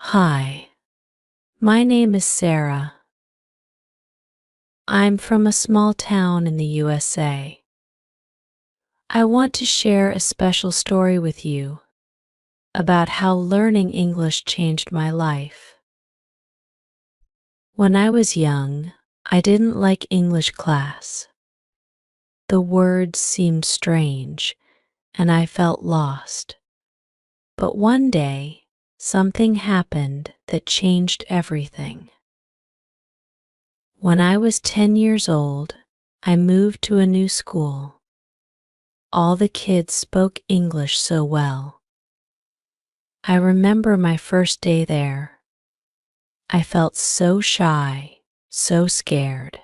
Hi, my name is Sarah. I'm from a small town in the USA. I want to share a special story with you about how learning English changed my life. When I was young, I didn't like English class. The words seemed strange, and I felt lost. But one day, something happened that changed everything. When I was 10 years old, I moved to a new school. All the kids spoke English so well. I remember my first day there. I felt so shy, so scared.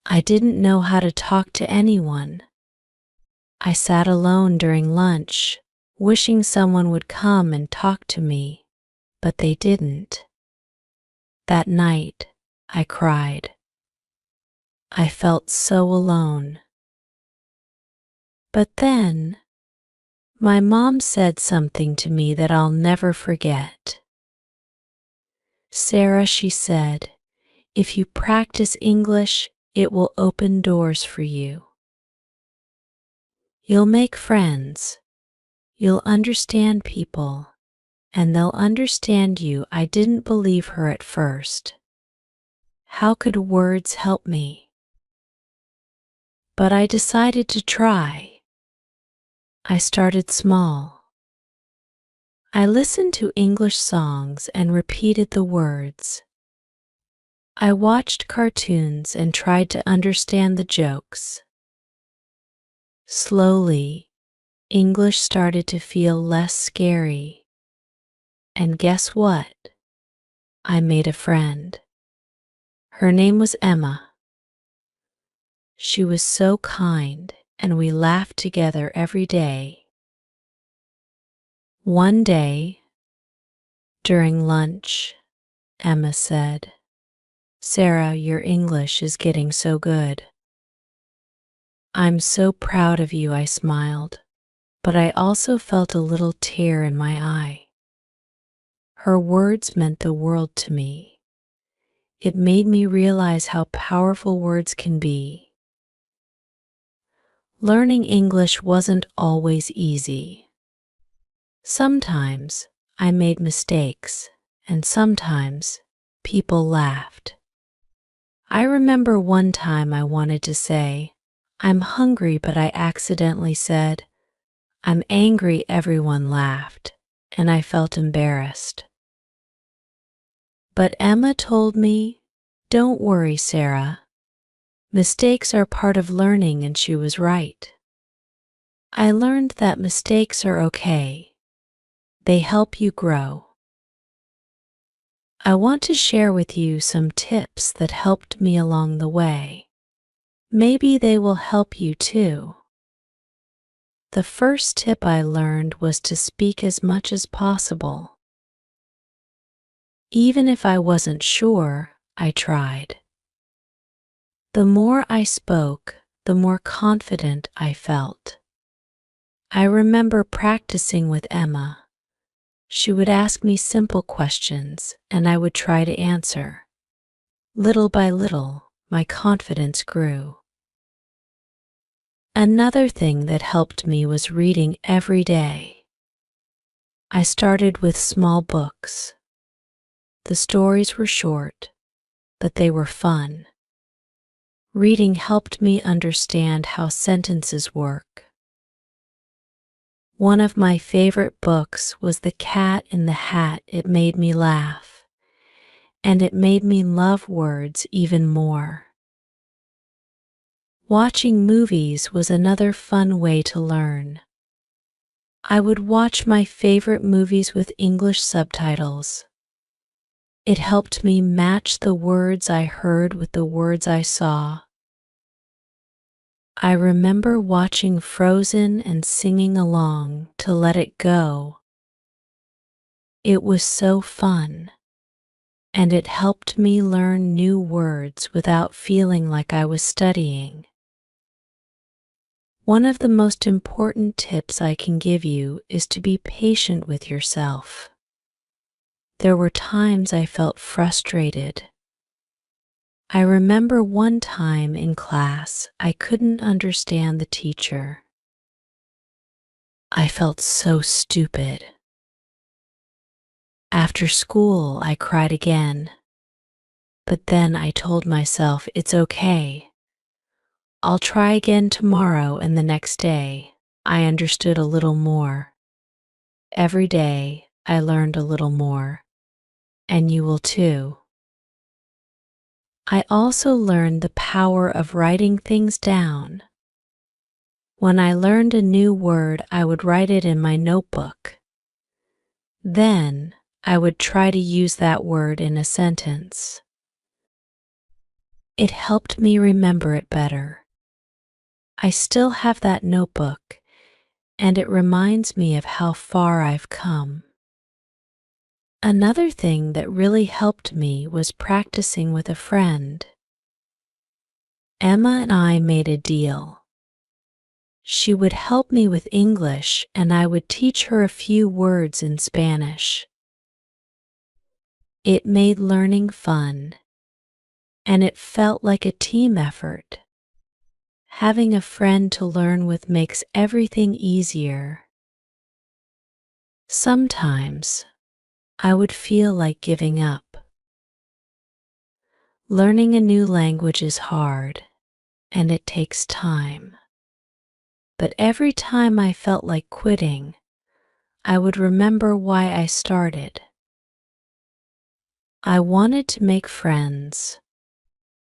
I didn't know how to talk to anyone. I sat alone during lunch, wishing someone would come and talk to me, but they didn't. That night, I cried. I felt so alone. But then, my mom said something to me that I'll never forget. Sarah, she said, if you practice English, it will open doors for you. You'll make friends. You'll understand people, and they'll understand you. I didn't believe her at first. How could words help me? But I decided to try. I started small. I listened to English songs and repeated the words. I watched cartoons and tried to understand the jokes. Slowly, English started to feel less scary. And guess what? I made a friend. Her name was Emma. She was so kind, and we laughed together every day. One day, during lunch, Emma said, "Sarah, your English is getting so good." "I'm so proud of you," I smiled, but I also felt a little tear in my eye. Her words meant the world to me. It made me realize how powerful words can be. Learning English wasn't always easy. Sometimes I made mistakes, and sometimes people laughed. I remember one time I wanted to say, "I'm hungry," but I accidentally said, "I'm angry." Everyone laughed, and I felt embarrassed. But Emma told me, "Don't worry, Sarah. Mistakes are part of learning," and she was right. I learned that mistakes are okay. They help you grow. I want to share with you some tips that helped me along the way. Maybe they will help you too. The first tip I learned was to speak as much as possible. Even if I wasn't sure, I tried. The more I spoke, the more confident I felt. I remember practicing with Emma. She would ask me simple questions, and I would try to answer. Little by little, my confidence grew. Another thing that helped me was reading every day. I started with small books. The stories were short, but they were fun. Reading helped me understand how sentences work. One of my favorite books was The Cat in the Hat. It made me laugh, and it made me love words even more. Watching movies was another fun way to learn. I would watch my favorite movies with English subtitles. It helped me match the words I heard with the words I saw. I remember watching Frozen and singing along to Let It Go. It was so fun, and it helped me learn new words without feeling like I was studying. One of the most important tips I can give you is to be patient with yourself. There were times I felt frustrated. I remember one time in class I couldn't understand the teacher. I felt so stupid. After school, I cried again. But then I told myself it's okay. I'll try again tomorrow, and the next day, I understood a little more. Every day, I learned a little more. And you will too. I also learned the power of writing things down. When I learned a new word, I would write it in my notebook. Then, I would try to use that word in a sentence. It helped me remember it better. I still have that notebook, and it reminds me of how far I've come. Another thing that really helped me was practicing with a friend. Emma and I made a deal. She would help me with English, and I would teach her a few words in Spanish. It made learning fun, and it felt like a team effort. Having a friend to learn with makes everything easier. Sometimes, I would feel like giving up. Learning a new language is hard, and it takes time. But every time I felt like quitting, I would remember why I started. I wanted to make friends.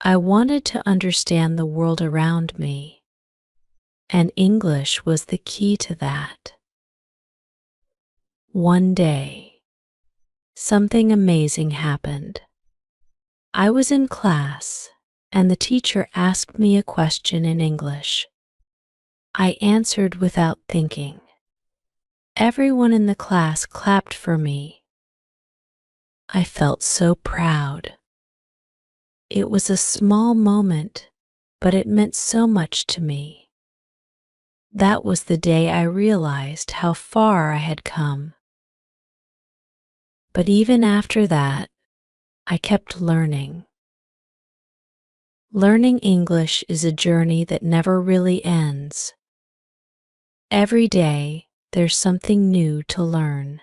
I wanted to understand the world around me, and English was the key to that. One day, something amazing happened. I was in class, and the teacher asked me a question in English. I answered without thinking. Everyone in the class clapped for me. I felt so proud. It was a small moment, but it meant so much to me. That was the day I realized how far I had come. But even after that, I kept learning. Learning English is a journey that never really ends. Every day, there's something new to learn.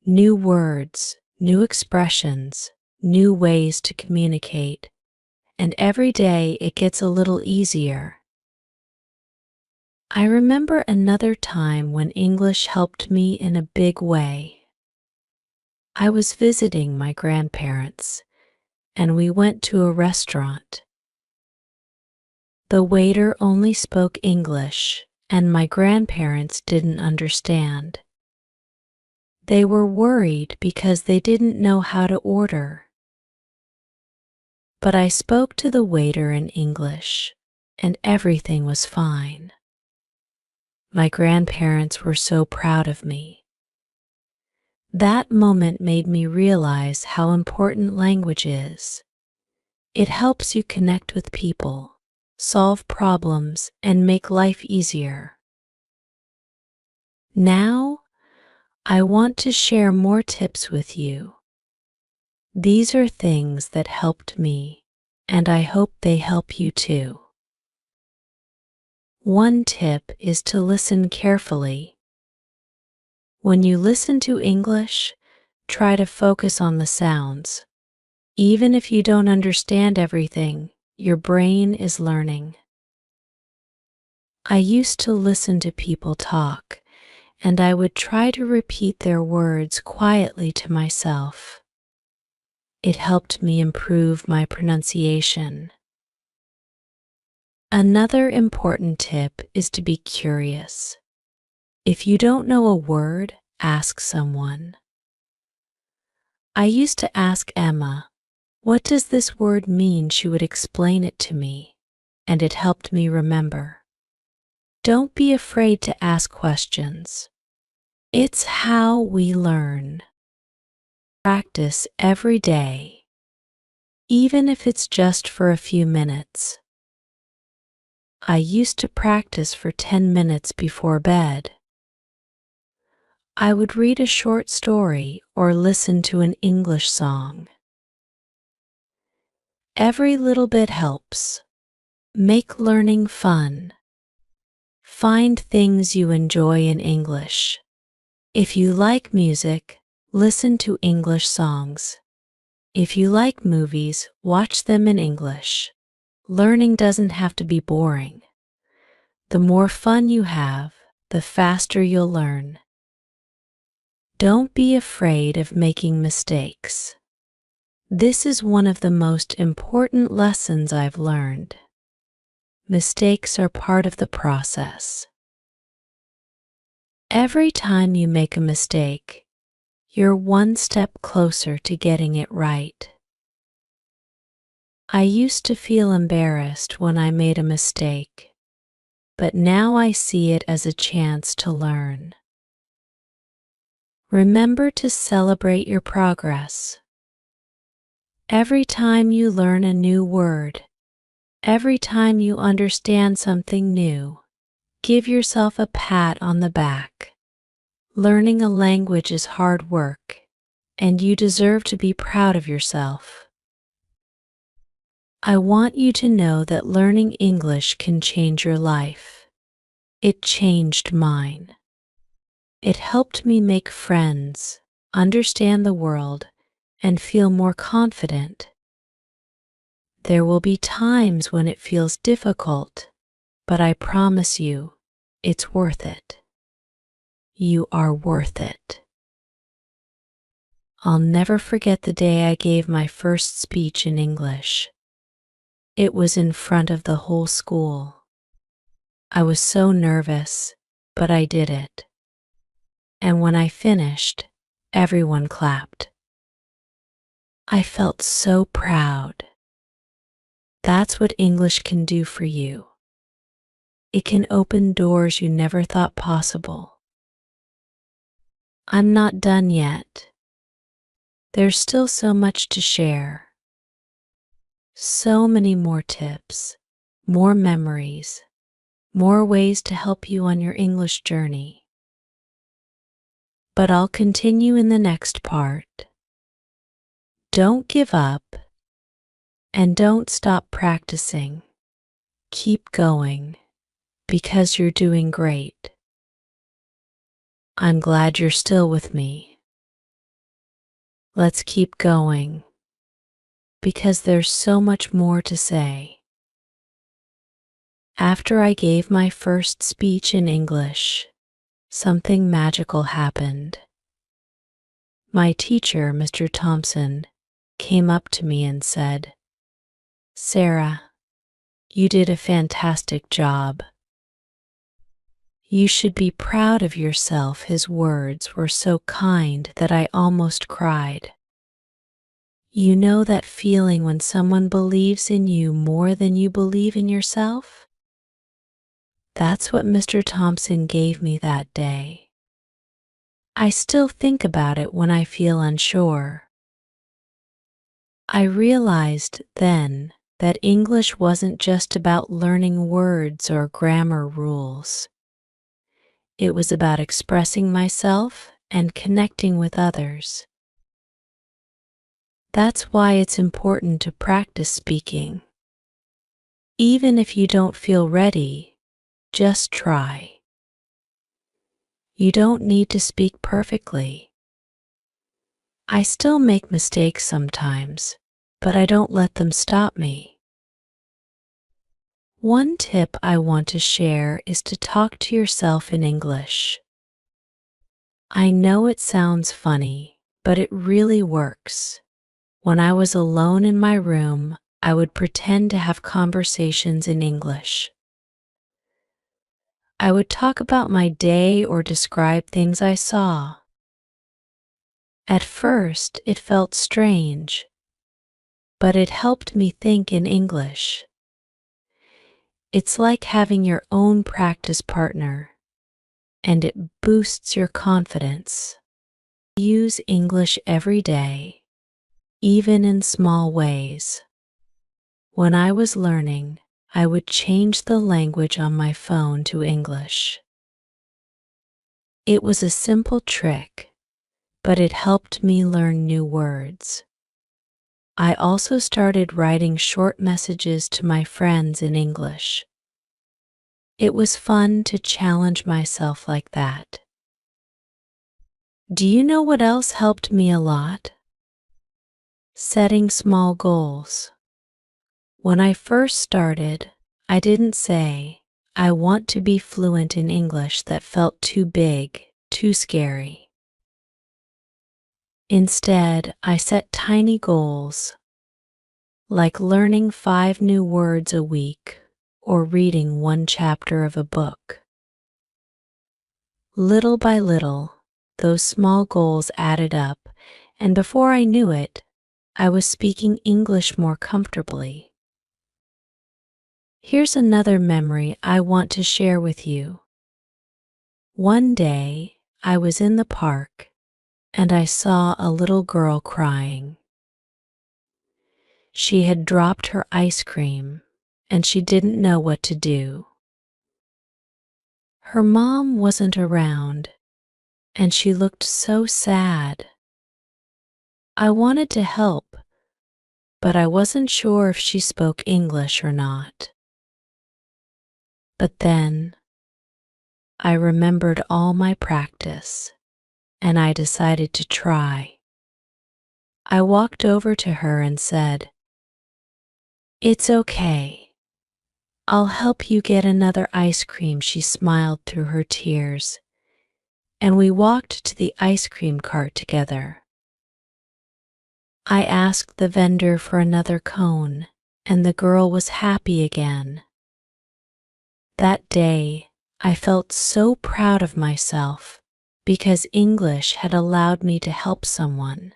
New words, new expressions, new ways to communicate. And every day it gets a little easier. I remember another time when English helped me in a big way. I was visiting my grandparents, and we went to a restaurant. The waiter only spoke English, and my grandparents didn't understand. They were worried because they didn't know how to order. But I spoke to the waiter in English, and everything was fine. My grandparents were so proud of me. That moment made me realize how important language is. It helps you connect with people, solve problems, and make life easier. Now, I want to share more tips with you. These are things that helped me, and I hope they help you too. One tip is to listen carefully. When you listen to English, try to focus on the sounds. Even if you don't understand everything, your brain is learning. I used to listen to people talk, and I would try to repeat their words quietly to myself. It helped me improve my pronunciation. Another important tip is to be curious. If you don't know a word, ask someone. I used to ask Emma, "What does this word mean?" She would explain it to me, and it helped me remember. Don't be afraid to ask questions. It's how we learn. Practice every day, even if it's just for a few minutes. I used to practice for 10 minutes before bed. I would read a short story or listen to an English song. Every little bit helps. Make learning fun. Find things you enjoy in English. If you like music, listen to English songs. If you like movies, watch them in English. Learning doesn't have to be boring. The more fun you have, the faster you'll learn. Don't be afraid of making mistakes. This is one of the most important lessons I've learned. Mistakes are part of the process. Every time you make a mistake, you're one step closer to getting it right. I used to feel embarrassed when I made a mistake, but now I see it as a chance to learn. Remember to celebrate your progress. Every time you learn a new word, every time you understand something new, give yourself a pat on the back. Learning a language is hard work, and you deserve to be proud of yourself. I want you to know that learning English can change your life. It changed mine. It helped me make friends, understand the world, and feel more confident. There will be times when it feels difficult, but I promise you, it's worth it. You are worth it. I'll never forget the day I gave my first speech in English. It was in front of the whole school. I was so nervous, but I did it. And when I finished, everyone clapped. I felt so proud. That's what English can do for you. It can open doors you never thought possible. I'm not done yet. There's still so much to share. So many more tips, more memories, more ways to help you on your English journey. But I'll continue in the next part. Don't give up, and don't stop practicing. Keep going, because you're doing great. I'm glad you're still with me. Let's keep going, because there's so much more to say. After I gave my first speech in English, something magical happened. My teacher, Mr. Thompson, came up to me and said, "Sarah, you did a fantastic job. You should be proud of yourself." His words were so kind that I almost cried. You know that feeling when someone believes in you more than you believe in yourself? That's what Mr. Thompson gave me that day. I still think about it when I feel unsure. I realized then that English wasn't just about learning words or grammar rules. It was about expressing myself and connecting with others. That's why it's important to practice speaking. Even if you don't feel ready, just try. You don't need to speak perfectly. I still make mistakes sometimes, but I don't let them stop me. One tip I want to share is to talk to yourself in English. I know it sounds funny, but it really works. When I was alone in my room, I would pretend to have conversations in English. I would talk about my day or describe things I saw. At first, it felt strange, but it helped me think in English. It's like having your own practice partner, and it boosts your confidence. Use English every day, even in small ways. When I was learning, I would change the language on my phone to English. It was a simple trick, but it helped me learn new words. I also started writing short messages to my friends in English. It was fun to challenge myself like that. Do you know what else helped me a lot? Setting small goals. When I first started, I didn't say, I want to be fluent in English. That felt too big, too scary. Instead, I set tiny goals, like learning 5 new words a week or reading 1 chapter of a book. Little by little, those small goals added up, and before I knew it, I was speaking English more comfortably. Here's another memory I want to share with you. One day, I was in the park and I saw a little girl crying. She had dropped her ice cream and she didn't know what to do. Her mom wasn't around and she looked so sad. I wanted to help, but I wasn't sure if she spoke English or not. But then, I remembered all my practice, and I decided to try. I walked over to her and said, "It's okay. I'll help you get another ice cream." She smiled through her tears, and we walked to the ice cream cart together. I asked the vendor for another cone, and the girl was happy again. That day, I felt so proud of myself because English had allowed me to help someone.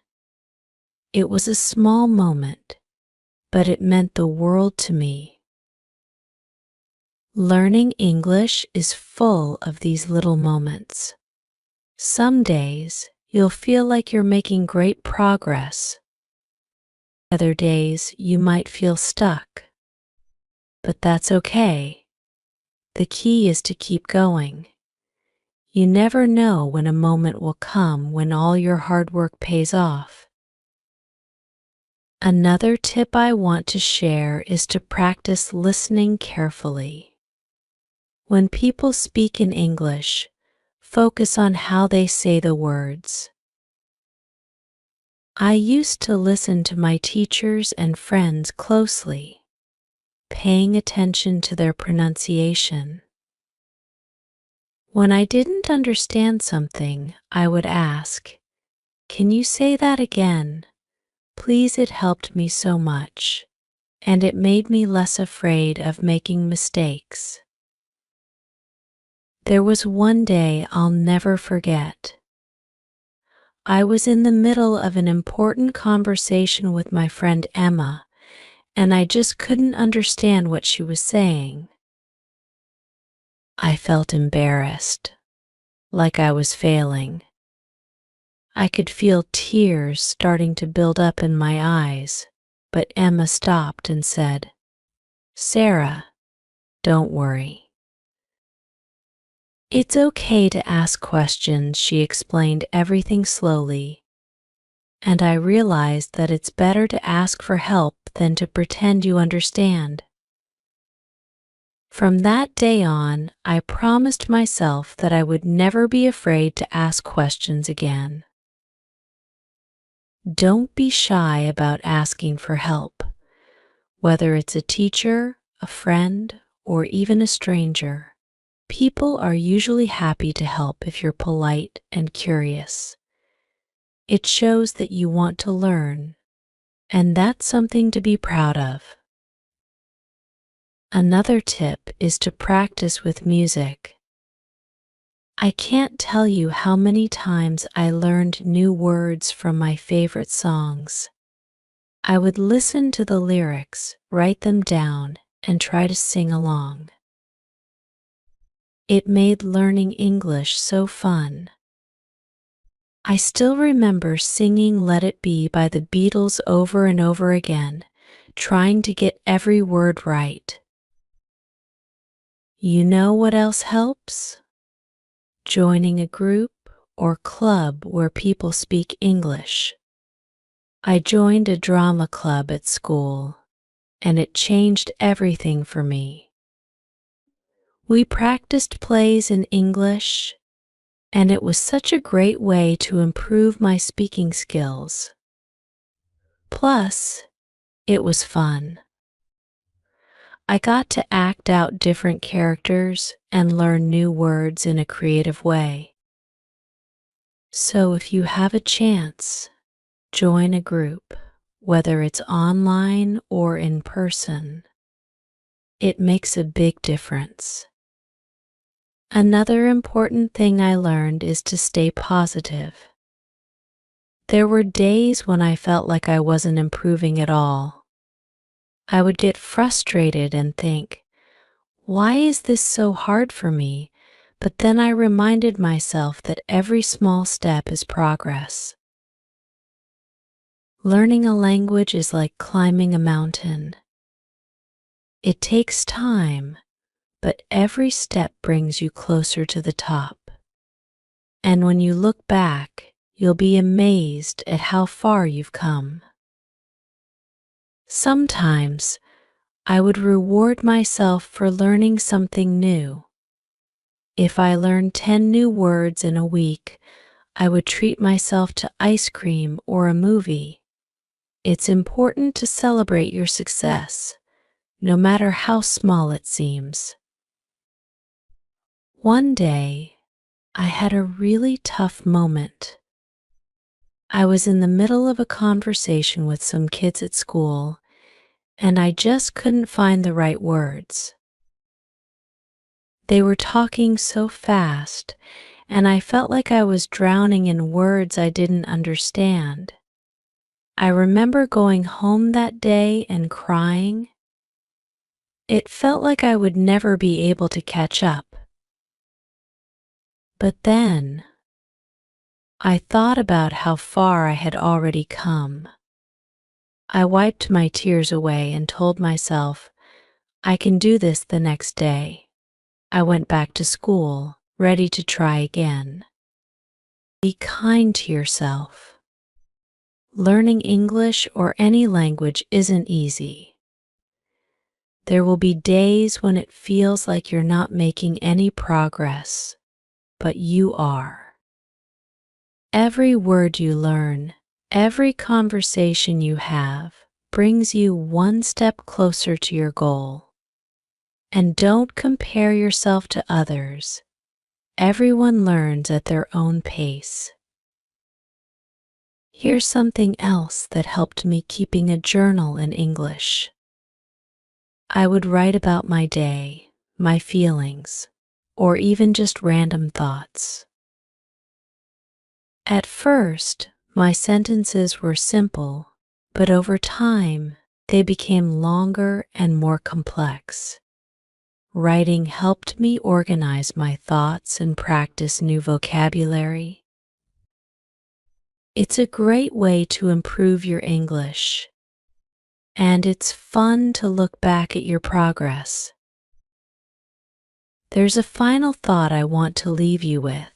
It was a small moment, but it meant the world to me. Learning English is full of these little moments. Some days, you'll feel like you're making great progress. Other days, you might feel stuck. But that's okay. The key is to keep going. You never know when a moment will come when all your hard work pays off. Another tip I want to share is to practice listening carefully. When people speak in English, focus on how they say the words. I used to listen to my teachers and friends closely, paying attention to their pronunciation. When I didn't understand something, I would ask, "Can you say that again? Please." It helped me so much, and it made me less afraid of making mistakes. There was one day I'll never forget. I was in the middle of an important conversation with my friend Emma, and I just couldn't understand what she was saying. I felt embarrassed, like I was failing. I could feel tears starting to build up in my eyes, but Emma stopped and said, "Sarah, don't worry. It's okay to ask questions." She explained everything slowly, and I realized that it's better to ask for help than to pretend you understand. From that day on, I promised myself that I would never be afraid to ask questions again. Don't be shy about asking for help, whether it's a teacher, a friend, or even a stranger. People are usually happy to help if you're polite and curious. It shows that you want to learn, and that's something to be proud of. Another tip is to practice with music. I can't tell you how many times I learned new words from my favorite songs. I would listen to the lyrics, write them down, and try to sing along. It made learning English so fun. I still remember singing "Let It Be" by the Beatles over and over again, trying to get every word right. You know what else helps? joining a group or club where people speak English. I joined a drama club at school, and it changed everything for me. We practiced plays in English, and it was such a great way to improve my speaking skills. Plus, it was fun. I got to act out different characters and learn new words in a creative way. So if you have a chance, join a group, whether it's online or in person. It makes a big difference. Another important thing I learned is to stay positive. There were days when I felt like I wasn't improving at all. I would get frustrated and think, why is this so hard for me? But then I reminded myself that every small step is progress. Learning a language is like climbing a mountain. It takes time, but every step brings you closer to the top. And when you look back, you'll be amazed at how far you've come. Sometimes, I would reward myself for learning something new. If I learned 10 new words in a week, I would treat myself to ice cream or a movie. It's important to celebrate your success, no matter how small it seems. One day, I had a really tough moment. I was in the middle of a conversation with some kids at school, and I just couldn't find the right words. They were talking so fast, and I felt like I was drowning in words I didn't understand. I remember going home that day and crying. It felt like I would never be able to catch up. But then, I thought about how far I had already come. I wiped my tears away and told myself, I can do this the next day. I went back to school, ready to try again. Be kind to yourself. Learning English or any language isn't easy. There will be days when it feels like you're not making any progress, but you are. Every word you learn, every conversation you have, brings you one step closer to your goal. And don't compare yourself to others. Everyone learns at their own pace. Here's something else that helped me keeping a journal in English. I would write about my day, my feelings, or even just random thoughts. At first, my sentences were simple, but over time, they became longer and more complex. Writing helped me organize my thoughts and practice new vocabulary. It's a great way to improve your English, and it's fun to look back at your progress. There's a final thought I want to leave you with.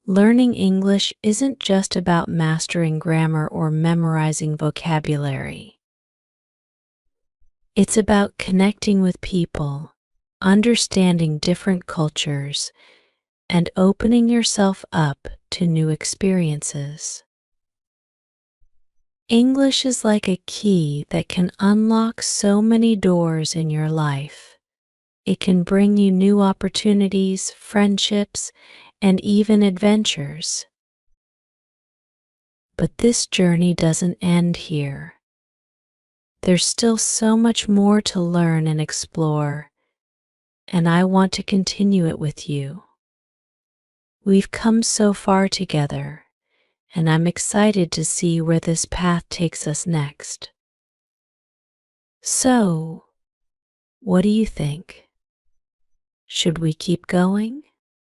Learning English isn't just about mastering grammar or memorizing vocabulary. It's about connecting with people, understanding different cultures, and opening yourself up to new experiences. English is like a key that can unlock so many doors in your life. It can bring you new opportunities, friendships, and even adventures. But this journey doesn't end here. There's still so much more to learn and explore, and I want to continue it with you. We've come so far together, and I'm excited to see where this path takes us next. So, what do you think? Should we keep going?